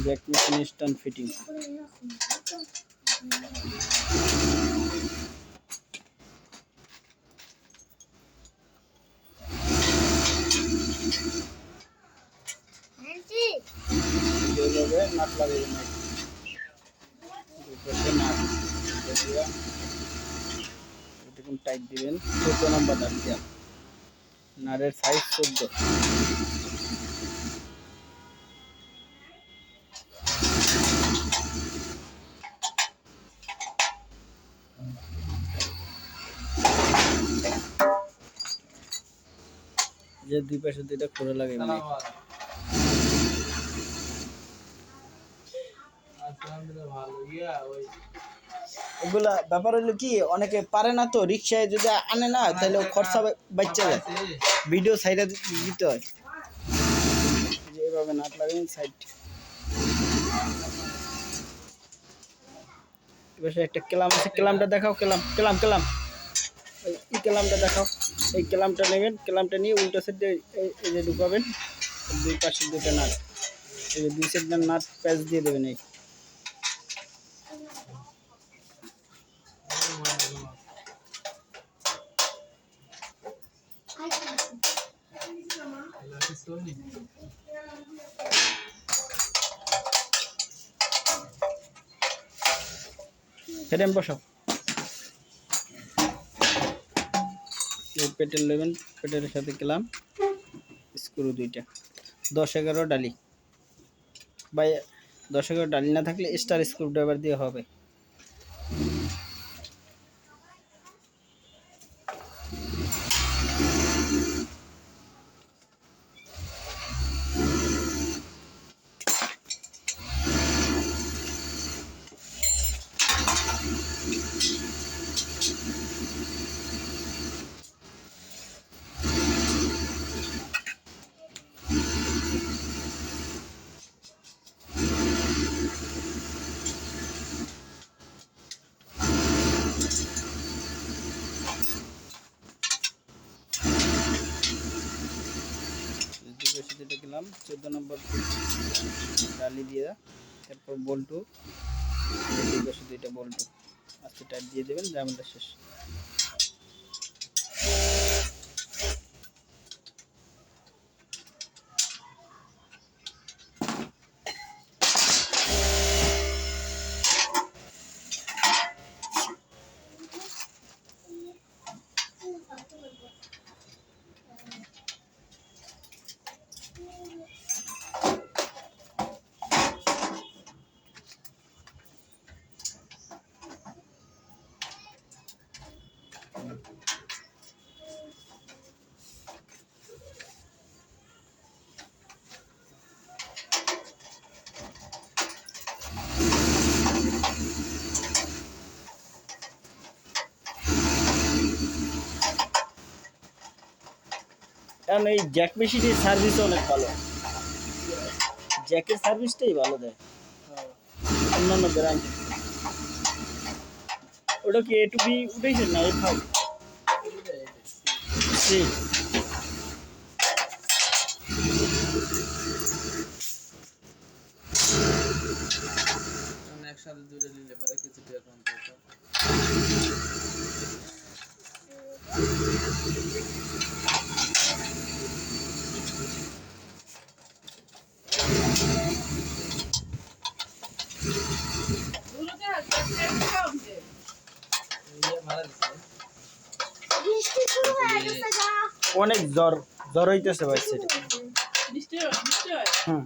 Jack machine stand fitting. এইভাবে nut লাগিয়ে দেবেন। এরকম টাইট দিবেন 14 নম্বর নাট দিয়া। নাটের সাইজ 14। যে দুই পাশে দুইটা খোলা লাগাইবেন। এগুলা ব্যাপার হলো কি, অনেকে পারে না তো, রিক্সায় যদি আনে না তাহলে খরচা বাচ্চা যায়, ভিডিও সাইডে দিতে হয়। যে এভাবে নাট লাগাবেন সাইড। এবার একটা ক্যালাম আছে, ক্যালামটা দেখাও। ক্যালাম এই ক্যালামটা দেখাও। এই ক্যালামটা নেবেন, ক্যালামটা নিয়ে উল্টো সাইডে এই যে ঢুকাবেন। দুই পাশে দুটো নাট, এই যে দুই সাইডের নাট প্যাচ দিয়ে দেবেন। এই ফ্রেম বসাও। এই পেটেল নেবেন, পেটেলের সাথে ক্যালাম, স্ক্রু দুইটা, 10-11 ডালি। বা 10-11 ডালি না থাকলে স্টার স্ক্রু ড্রাইভার দিয়ে হবে। দুটো গেলাম 14 নম্বর ডালি দিয়ে, তারপর বল্টু, দুই পাশে দুইটা বল্টু আস্তে টাইট দিয়ে দেবেন, ঝামেলা শেষ। কারণ এই জ্যাক মেশিনের সার্ভিস অনেক ভালো, জ্যাকের সার্ভিসটাই ভালো দেয় অন্যান্য ব্র্যান্ড। ওটা কি A to B উঠেছে না A5? একসাথে দুটো নিলে পরে কিছু টাকা কম পড়তো। অনেক জ্বর হইতেছে ভাই সেটা। হুম,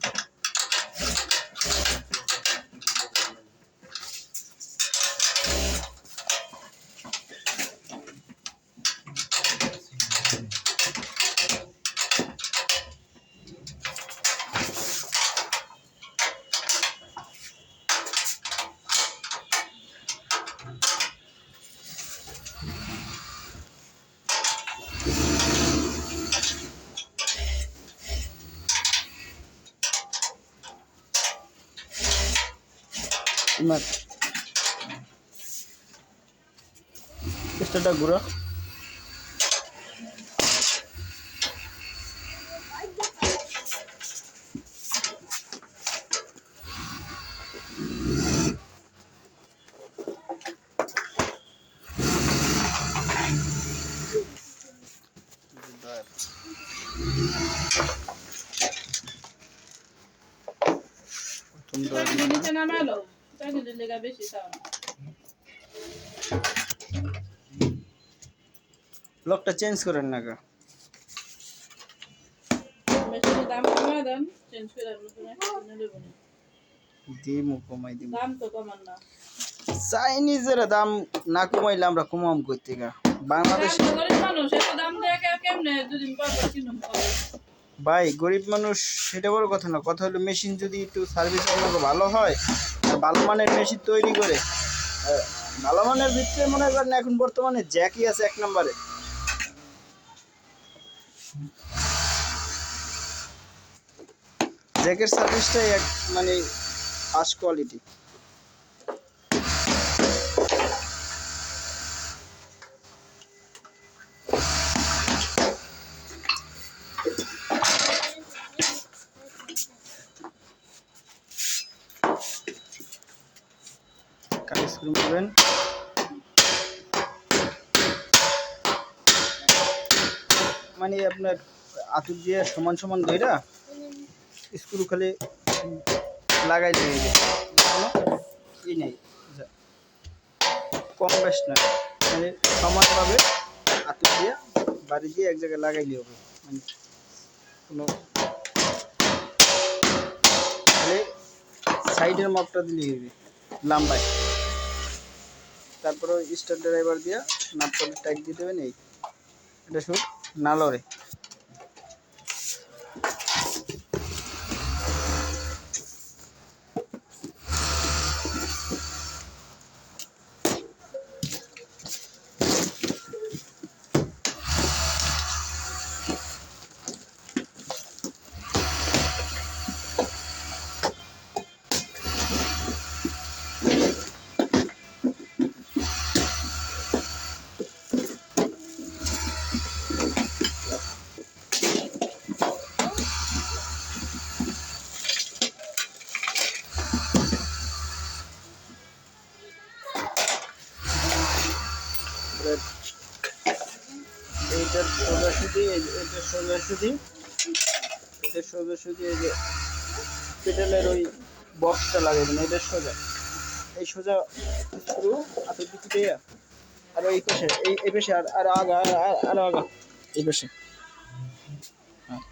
চেষ্টাটা ঘুরো। নিচে নামালো চাকরির লেগা বেশি সাউন্ড লকটা চেঞ্জ করেন না গা। মেশিনের দাম কমায় দেন চেঞ্জ করে নতুন একটা কিনে দেব না দিমু কমাই দিমু। দাম তো কমান না চাইনিজের দাম না কমাইলে আমরা কমাম কই থেকে? বাংলাদেশে দাম তো গরিব মানুষ এত দাম দিয়ে কেমনে দুদিন পর পর কিনুম ভাই গরিব মানুষ সেটা বড় কথা না, কথা হলো মেশিন যদি একটু সার্ভিস আপনাকে ভালো হয় আর ভালো মানের মেশিন তৈরি করে, ভালো মানের ভিতরে মনে করেন এখন বর্তমানে জ্যাকই আছে 1 নম্বরে। জ্যাকের সার্ভিসটাই এক মানে ফার্স্ট কোয়ালিটি। কাজ শুরু করবেন। মানে আপনার আতুর দিয়ে সমান সমান ধইরা স্ক্রু খালি লাগাই দিয়ে কোনো ই নেই, কম বেশ না, মানে সমানভাবে আতুর দিয়ে বাড়ি দিয়ে এক জায়গায় লাগাইলে হবে। মানে কোনো সাইডের মাপটা দিলেই হবে লম্বায়, তারপরে স্টার ড্রাইভার দিয়ে নাট করে টাইট দিয়ে দেবেন। এই এটা শুধু না লড়ে। এইটার সোজাসুজি এটা সোজাসুজি এটা সোজাসুজি এই যে পেডেলের ওই বক্সটা লাগাবেন, এটা সোজা, এই সোজা স্ক্রু হাতের দিকে দিয়ে আর এই পাশে এই পাশে আর আগা আর আগা এই পাশে, হ্যাঁ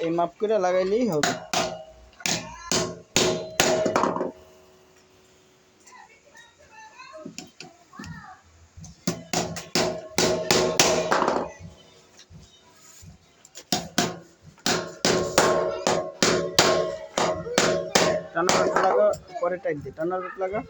এই মাপ করে লাগাইলেই হবে। টানা রড লাগা, পরে টাইট দিয়ে টানা রড লাগা।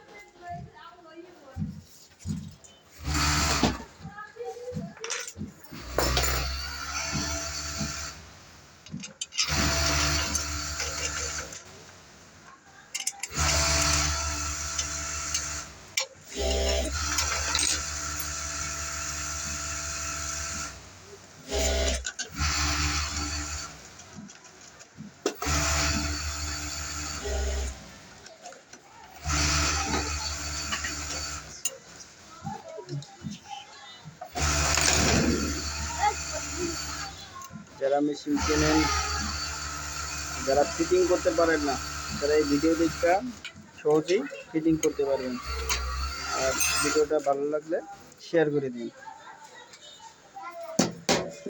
যারা মেশিন কেনেন, যারা ফিটিং করতে পারেন না, তারা এই ভিডিও দেখে সহজেই ফিটিং করতে পারবেন। আর ভিডিওটা ভালো লাগলে শেয়ার করে দিন।